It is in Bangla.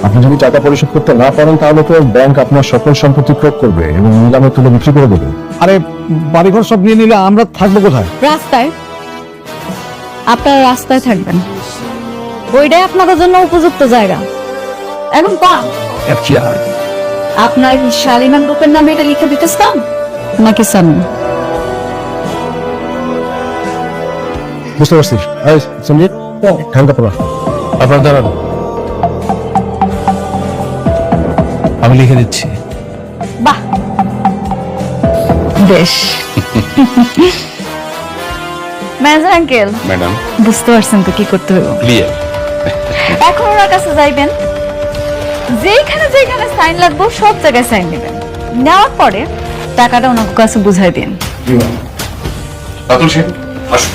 আপনি যদি টাকা পরিশোধ করতে না পারেন তাহলে তো ব্যাংক আপনার সকল সম্পত্তি ক্রয় করবে এবং নিলামে তুলে বিক্রি করে দেবে। আরে বাড়িঘর সব নিয়ে নিলে আমরা থাকবো কোথায়? রাস্তায়। আপনারা রাস্তায় থাকবেন, ওইটাই আপনাদের জন্য উপযুক্ত জায়গা। এখন পান আপনার কি শালিমান গ্রুপের নামে এটা লিখে দিতে চান নাকি চান? বুঝতে পারছিস? সঞ্জিত ঠান্ডা পড়া আপনার দাঁড়ান, আমি লিখে দিচ্ছি। বাহ, বেশ। ম্যানেজার আঙ্কেল, ম্যাডাম বুঝতে পারছেন তো কি করতে হবে? ক্লিয়ার। এখন ওনার কাছে যাইবেন, যেখানে যেখানে সাইন লাগবে সব জায়গায় সাইন নেবেন। নেওয়ার পরে টাকাটা ওনার কাছে বুঝাই দিন। রাতুল সেন আসুন।